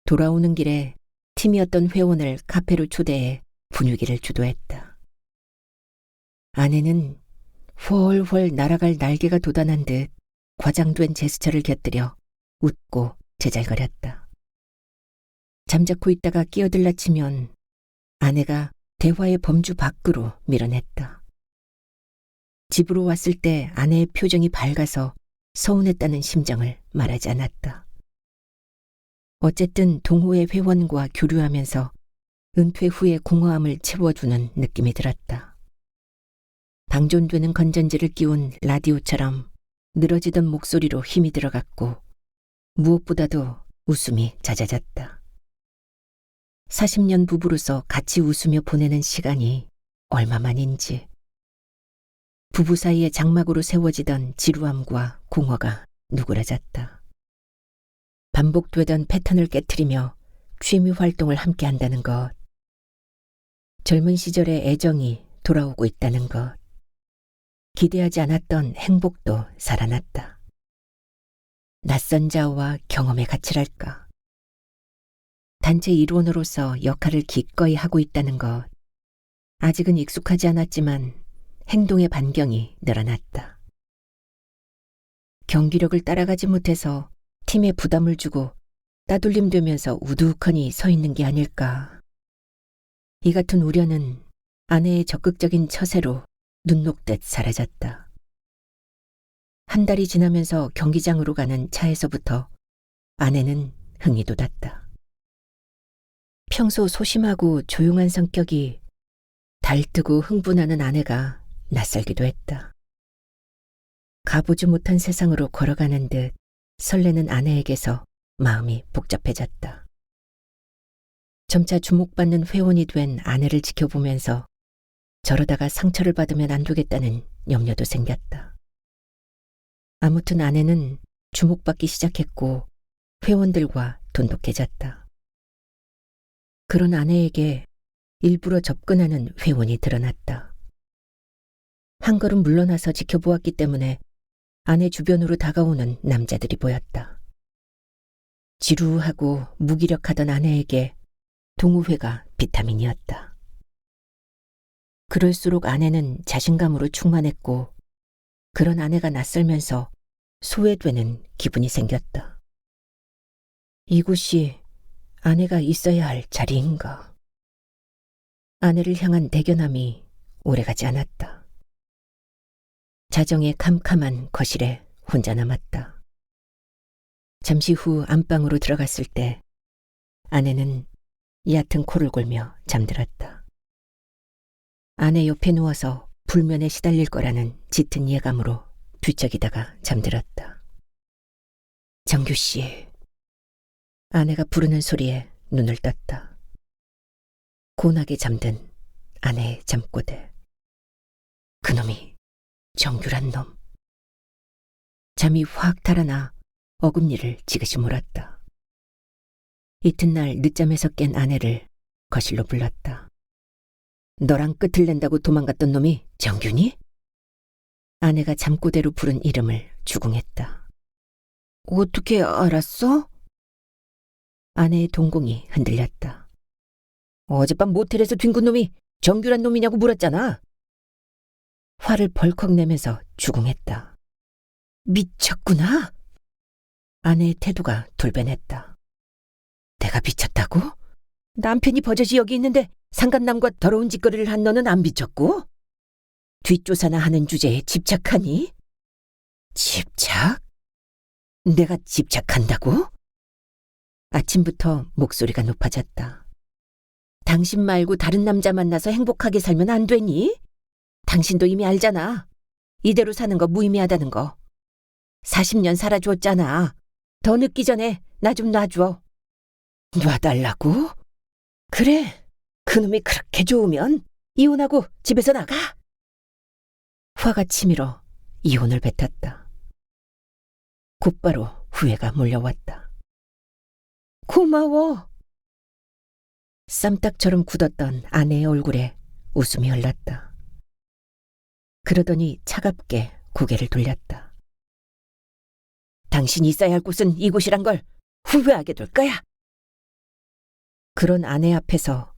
돌아오는 길에 팀이었던 회원을 카페로 초대해 분위기를 주도했다. 아내는 훨훨 날아갈 날개가 돋아난 듯 과장된 제스처를 곁들여 웃고 제잘거렸다. 잠자코 있다가 끼어들라 치면 아내가 대화의 범주 밖으로 밀어냈다. 집으로 왔을 때 아내의 표정이 밝아서 서운했다는 심정을 말하지 않았다. 어쨌든 동호회 회원과 교류하면서 은퇴 후의 공허함을 채워주는 느낌이 들었다. 방전되는 건전지를 끼운 라디오처럼 늘어지던 목소리로 힘이 들어갔고 무엇보다도 웃음이 잦아졌다. 40년 부부로서 같이 웃으며 보내는 시간이 얼마만인지. 부부 사이의 장막으로 세워지던 지루함과 공허가 누그러졌다. 반복되던 패턴을 깨트리며 취미 활동을 함께 한다는 것. 젊은 시절의 애정이 돌아오고 있다는 것. 기대하지 않았던 행복도 살아났다. 낯선 자와 경험의 가치랄까. 단체 일원으로서 역할을 기꺼이 하고 있다는 것. 아직은 익숙하지 않았지만 행동의 반경이 늘어났다. 경기력을 따라가지 못해서 팀에 부담을 주고 따돌림되면서 우두커니 서 있는 게 아닐까. 이 같은 우려는 아내의 적극적인 처세로 눈 녹듯 사라졌다. 한 달이 지나면서 경기장으로 가는 차에서부터 아내는 흥이 돋았다. 평소 소심하고 조용한 성격이 달뜨고 흥분하는 아내가 낯설기도 했다. 가보지 못한 세상으로 걸어가는 듯 설레는 아내에게서 마음이 복잡해졌다. 점차 주목받는 회원이 된 아내를 지켜보면서 저러다가 상처를 받으면 안 되겠다는 염려도 생겼다. 아무튼 아내는 주목받기 시작했고 회원들과 돈독해졌다. 그런 아내에게 일부러 접근하는 회원이 드러났다. 한 걸음 물러나서 지켜보았기 때문에 아내 주변으로 다가오는 남자들이 보였다. 지루하고 무기력하던 아내에게 동호회가 비타민이었다. 그럴수록 아내는 자신감으로 충만했고 그런 아내가 낯설면서 소외되는 기분이 생겼다. 이곳이 아내가 있어야 할 자리인가. 아내를 향한 대견함이 오래가지 않았다. 자정의 캄캄한 거실에 혼자 남았다. 잠시 후 안방으로 들어갔을 때 아내는 얕은 코를 골며 잠들었다. 아내 옆에 누워서 불면에 시달릴 거라는 짙은 예감으로 뒤척이다가 잠들었다. 정규 씨. 아내가 부르는 소리에 눈을 떴다. 고나게 잠든 아내의 잠꼬대. 그놈이 정규란 놈. 잠이 확 달아나 어금니를 지그시 물었다. 이튿날 늦잠에서 깬 아내를 거실로 불렀다. 너랑 끝을 낸다고 도망갔던 놈이 정균이? 아내가 잠꼬대로 부른 이름을 주궁했다. 어떻게 알았어? 아내의 동공이 흔들렸다. 어젯밤 모텔에서 뒹군 놈이 정규란 놈이냐고 물었잖아. 화를 벌컥 내면서 주궁했다. 미쳤구나. 아내의 태도가 돌변했다. 내가 미쳤다고? 남편이 버젓이 여기 있는데 상간남과 더러운 짓거리를 한 너는 안 미쳤고? 뒷조사나 하는 주제에 집착하니? 집착? 내가 집착한다고? 아침부터 목소리가 높아졌다. 당신 말고 다른 남자 만나서 행복하게 살면 안 되니? 당신도 이미 알잖아. 이대로 사는 거 무의미하다는 거. 40년 살아주었잖아. 더 늦기 전에 나 좀 놔줘. 놔달라고? 그래. 그놈이 그렇게 좋으면 이혼하고 집에서 나가. 화가 치밀어 이혼을 뱉었다. 곧바로 후회가 몰려왔다. 고마워. 쌈딱처럼 굳었던 아내의 얼굴에 웃음이 흘렀다. 그러더니 차갑게 고개를 돌렸다. 당신이 있어야 할 곳은 이곳이란 걸 후회하게 될 거야. 그런 아내 앞에서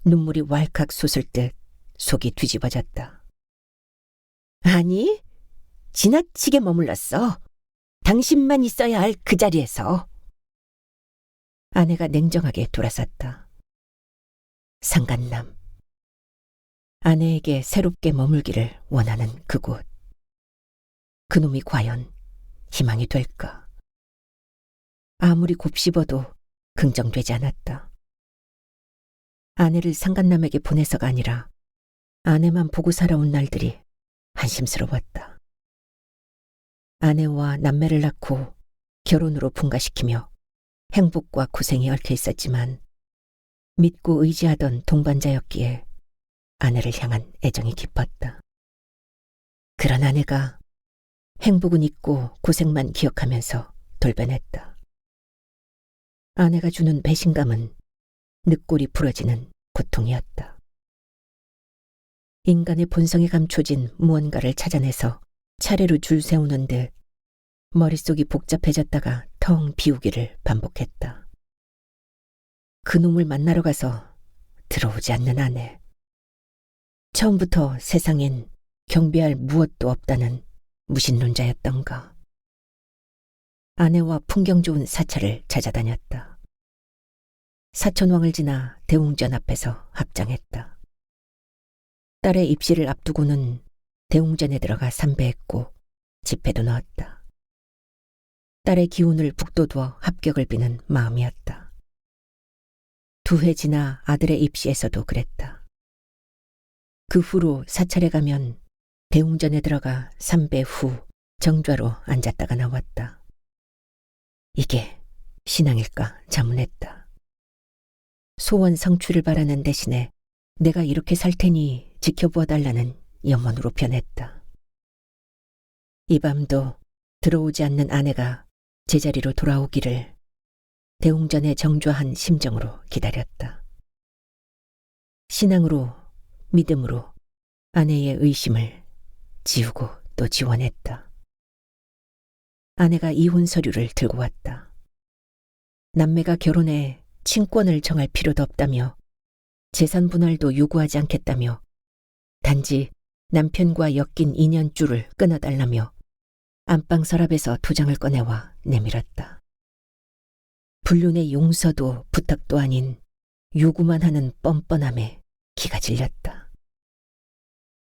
눈물이 왈칵 솟을 듯 속이 뒤집어졌다. 아니, 지나치게 머물렀어. 당신만 있어야 할 그 자리에서. 아내가 냉정하게 돌아섰다. 상간남. 아내에게 새롭게 머물기를 원하는 그곳. 그놈이 과연 희망이 될까? 아무리 곱씹어도 긍정되지 않았다. 아내를 상간남에게 보내서가 아니라 아내만 보고 살아온 날들이 한심스러웠다. 아내와 남매를 낳고 결혼으로 분가시키며 행복과 고생이 얽혀 있었지만 믿고 의지하던 동반자였기에 아내를 향한 애정이 깊었다. 그런 아내가 행복은 잊고 고생만 기억하면서 돌변했다. 아내가 주는 배신감은 늑골이 부러지는 고통이었다. 인간의 본성에 감춰진 무언가를 찾아내서 차례로 줄 세우는 듯 머릿속이 복잡해졌다가 텅 비우기를 반복했다. 그놈을 만나러 가서 들어오지 않는 아내. 처음부터 세상엔 경비할 무엇도 없다는 무신론자였던가. 아내와 풍경 좋은 사찰을 찾아다녔다. 사천왕을 지나 대웅전 앞에서 합장했다. 딸의 입시를 앞두고는 대웅전에 들어가 삼배했고 집회도 넣었다. 딸의 기운을 북돋워 합격을 비는 마음이었다. 2회 지나 아들의 입시에서도 그랬다. 그 후로 사찰에 가면 대웅전에 들어가 삼배 후 정좌로 앉았다가 나왔다. 이게 신앙일까 자문했다. 소원 성취를 바라는 대신에 내가 이렇게 살 테니 지켜보아 달라는 염원으로 변했다. 이 밤도 들어오지 않는 아내가 제자리로 돌아오기를 대웅전에 정좌한 심정으로 기다렸다. 신앙으로, 믿음으로 아내의 의심을 지우고 또 지원했다. 아내가 이혼 서류를 들고 왔다. 남매가 결혼해 친권을 정할 필요도 없다며 재산 분할도 요구하지 않겠다며 단지 남편과 엮인 인연줄을 끊어달라며 안방 서랍에서 도장을 꺼내와 내밀었다. 불륜의 용서도 부탁도 아닌 요구만 하는 뻔뻔함에 기가 질렸다.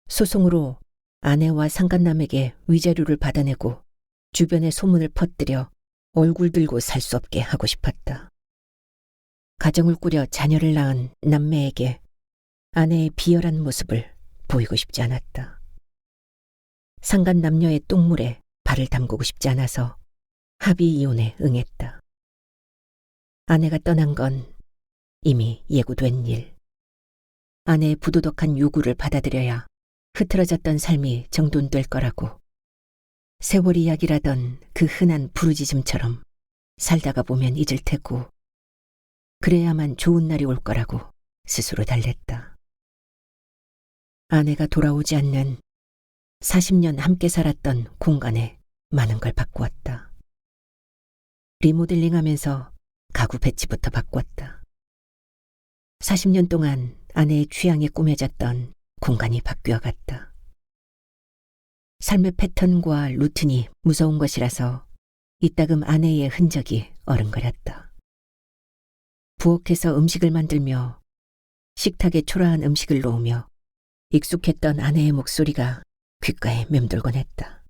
소송으로 아내와 상간남에게 위자료를 받아내고 주변에 소문을 퍼뜨려 얼굴 들고 살 수 없게 하고 싶었다. 가정을 꾸려 자녀를 낳은 남매에게 아내의 비열한 모습을 보이고 싶지 않았다. 상간 남녀의 똥물에 발을 담그고 싶지 않아서 합의 이혼에 응했다. 아내가 떠난 건 이미 예고된 일. 아내의 부도덕한 요구를 받아들여야 흐트러졌던 삶이 정돈될 거라고, 세월 이야기라던 그 흔한 부르짖음처럼 살다가 보면 잊을 테고, 그래야만 좋은 날이 올 거라고 스스로 달랬다. 아내가 돌아오지 않는 40년 함께 살았던 공간에 많은 걸 바꾸었다. 리모델링하면서 가구 배치부터 바꿨다. 40년 동안 아내의 취향에 꾸며졌던 공간이 바뀌어 갔다. 삶의 패턴과 루틴이 무서운 것이라서 이따금 아내의 흔적이 어른거렸다. 부엌에서 음식을 만들며 식탁에 초라한 음식을 놓으며 익숙했던 아내의 목소리가 귓가에 맴돌곤 했다.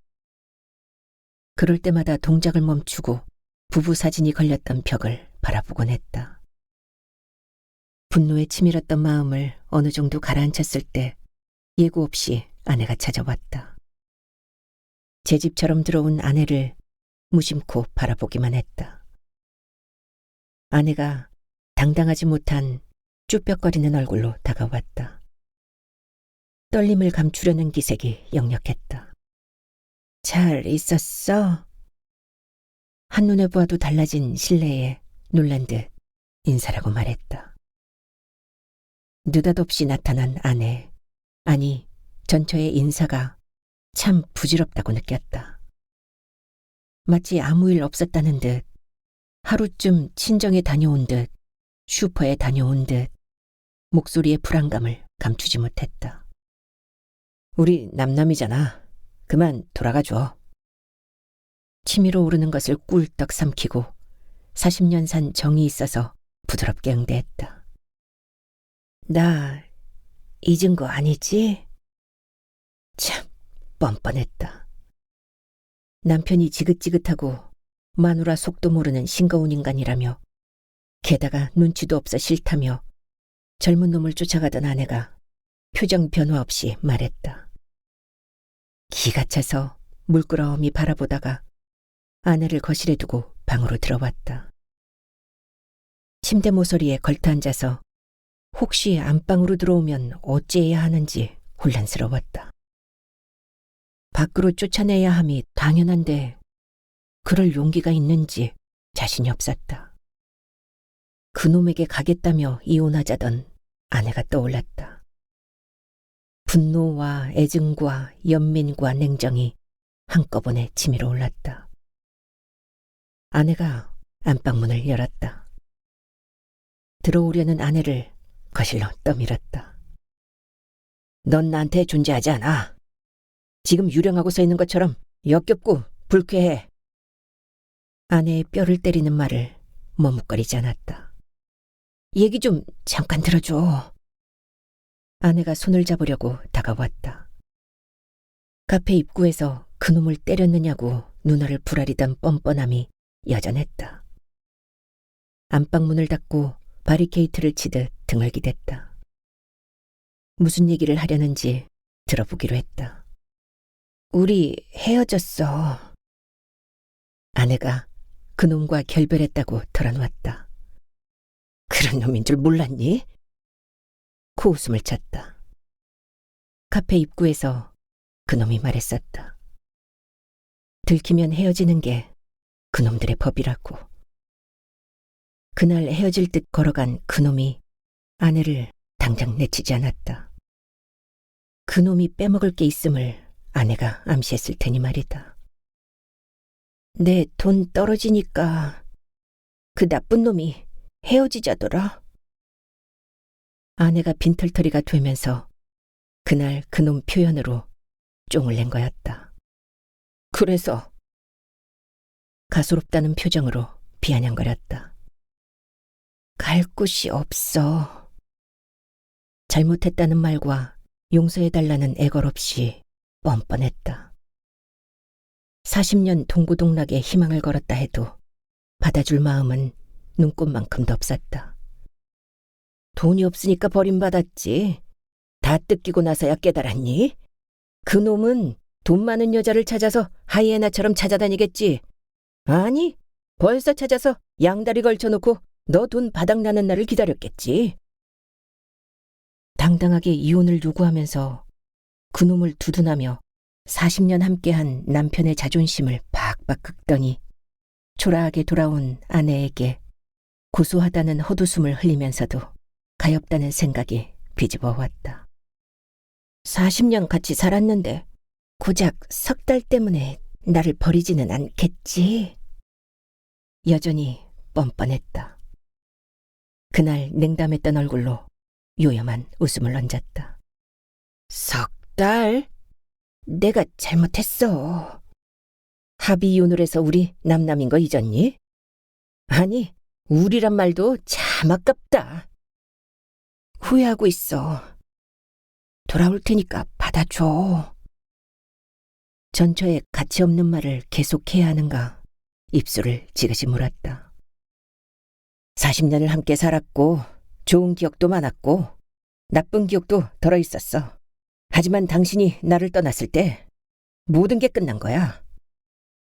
그럴 때마다 동작을 멈추고 부부 사진이 걸렸던 벽을 바라보곤 했다. 분노에 치밀었던 마음을 어느 정도 가라앉혔을 때 예고 없이 아내가 찾아왔다. 제 집처럼 들어온 아내를 무심코 바라보기만 했다. 아내가 당당하지 못한 쭈뼛거리는 얼굴로 다가왔다. 떨림을 감추려는 기색이 역력했다. 잘 있었어? 한눈에 보아도 달라진 신뢰에 놀란 듯 인사라고 말했다. 느닷없이 나타난 아내, 아니 전처의 인사가 참 부질없다고 느꼈다. 마치 아무 일 없었다는 듯, 하루쯤 친정에 다녀온 듯, 슈퍼에 다녀온 듯 목소리의 불안감을 감추지 못했다. 우리 남남이잖아. 그만 돌아가줘. 치밀어 오르는 것을 꿀떡 삼키고 40년 산 정이 있어서 부드럽게 응대했다. 나 잊은 거 아니지? 참 뻔뻔했다. 남편이 지긋지긋하고 마누라 속도 모르는 싱거운 인간이라며, 게다가 눈치도 없어 싫다며 젊은 놈을 쫓아가던 아내가 표정 변화 없이 말했다. 기가 차서 물끄러미 바라보다가 아내를 거실에 두고 방으로 들어왔다. 침대 모서리에 걸터앉아서 혹시 안방으로 들어오면 어찌해야 하는지 혼란스러웠다. 밖으로 쫓아내야 함이 당연한데 그럴 용기가 있는지 자신이 없었다. 그놈에게 가겠다며 이혼하자던 아내가 떠올랐다. 분노와 애증과 연민과 냉정이 한꺼번에 치밀어 올랐다. 아내가 안방문을 열었다. 들어오려는 아내를 거실로 떠밀었다. 넌 나한테 존재하지 않아. 지금 유령하고 서 있는 것처럼 역겹고 불쾌해. 아내의 뼈를 때리는 말을 머뭇거리지 않았다. 얘기 좀 잠깐 들어줘. 아내가 손을 잡으려고 다가왔다. 카페 입구에서 그놈을 때렸느냐고 누나를 부라리던 뻔뻔함이 여전했다. 안방문을 닫고 바리케이트를 치듯 등을 기댔다. 무슨 얘기를 하려는지 들어보기로 했다. 우리 헤어졌어. 아내가 그놈과 결별했다고 털어놓았다. 그런 놈인 줄 몰랐니? 코웃음을 쳤다. 카페 입구에서 그놈이 말했었다. 들키면 헤어지는 게 그놈들의 법이라고. 그날 헤어질 듯 걸어간 그놈이 아내를 당장 내치지 않았다. 그놈이 빼먹을 게 있음을 아내가 암시했을 테니 말이다. 내 돈 떨어지니까 그 나쁜 놈이 헤어지자더라. 아내가 빈털터리가 되면서 그날 그놈 표현으로 쫑을 낸 거였다. 그래서 가소롭다는 표정으로 비아냥거렸다. 갈 곳이 없어. 잘못했다는 말과 용서해달라는 애걸 없이 뻔뻔했다. 40년 동고동락에 희망을 걸었다 해도 받아줄 마음은 눈꽃만큼도 없었다. 돈이 없으니까 버림받았지. 다 뜯기고 나서야 깨달았니? 그 놈은 돈 많은 여자를 찾아서 하이에나처럼 찾아다니겠지. 아니, 벌써 찾아서 양다리 걸쳐놓고 너 돈 바닥나는 날을 기다렸겠지. 당당하게 이혼을 요구하면서 그놈을 두둔하며 40년 함께한 남편의 자존심을 박박 긁더니 초라하게 돌아온 아내에게 고소하다는 헛웃음을 흘리면서도 가엾다는 생각이 비집어 왔다. 40년 같이 살았는데 고작 석 달 때문에 나를 버리지는 않겠지. 여전히 뻔뻔했다. 그날 냉담했던 얼굴로 요염한 웃음을 얹었다. 석 달? 내가 잘못했어. 합의 이혼을 해서 우리 남남인 거 잊었니? 아니, 우리란 말도 참 아깝다. 후회하고 있어. 돌아올 테니까 받아줘. 전처에 가치 없는 말을 계속해야 하는가 입술을 지그시 물었다. 40년을 함께 살았고 좋은 기억도 많았고 나쁜 기억도 덜어 있었어. 하지만 당신이 나를 떠났을 때 모든 게 끝난 거야.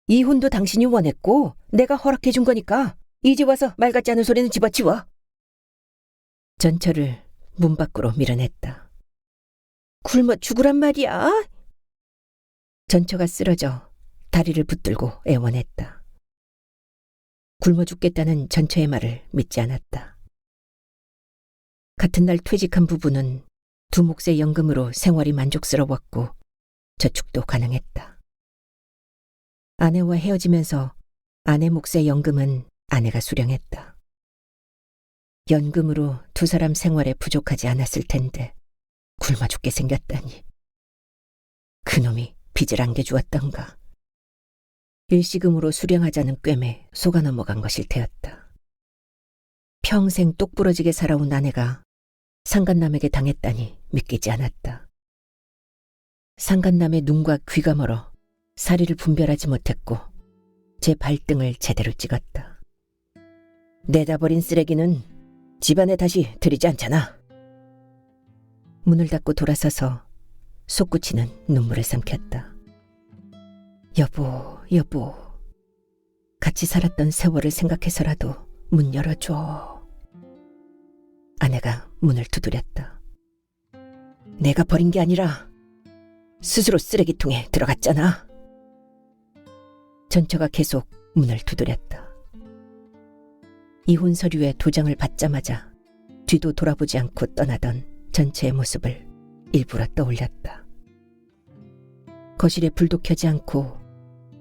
이혼도 당신이 원했고 내가 허락해 준 거니까 이제 와서 말 같지 않은 소리는 집어치워. 전처를 문 밖으로 밀어냈다. 굶어 죽으란 말이야. 전처가 쓰러져 다리를 붙들고 애원했다. 굶어 죽겠다는 전처의 말을 믿지 않았다. 같은 날 퇴직한 부부는 두 몫의 연금으로 생활이 만족스러웠고 저축도 가능했다. 아내와 헤어지면서 아내 몫의 연금은 아내가 수령했다. 연금으로 두 사람 생활에 부족하지 않았을 텐데 굶어 죽게 생겼다니. 그놈이 빚을 안겨주었던가. 일시금으로 수령하자는 꿰매 속아 넘어간 것일 테였다. 평생 똑부러지게 살아온 아내가 상간남에게 당했다니 믿기지 않았다. 상간남의 눈과 귀가 멀어 사리를 분별하지 못했고 제 발등을 제대로 찍었다. 내다 버린 쓰레기는 집안에 다시 들이지 않잖아. 문을 닫고 돌아서서 솟구치는 눈물을 삼켰다. 여보, 같이 살았던 세월을 생각해서라도 문 열어줘. 아내가 문을 두드렸다. 내가 버린 게 아니라 스스로 쓰레기통에 들어갔잖아. 전처가 계속 문을 두드렸다. 이혼 서류에 도장을 받자마자 뒤도 돌아보지 않고 떠나던 전처의 모습을 일부러 떠올렸다. 거실에 불도 켜지 않고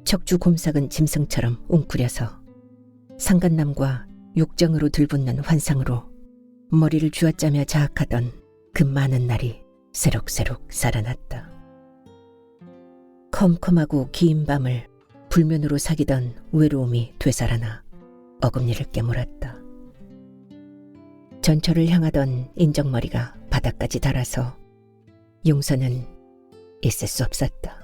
척주 곰삭은 짐승처럼 웅크려서 상간남과 욕정으로 들붙는 환상으로 머리를 쥐어짜며 자학하던 그 많은 날이 새록새록 살아났다. 컴컴하고 긴 밤을 불면으로 사귀던 외로움이 되살아나 어금니를 깨물었다. 전처를 향하던 인정머리가 바닥까지 닳아서 용서는 있을 수 없었다.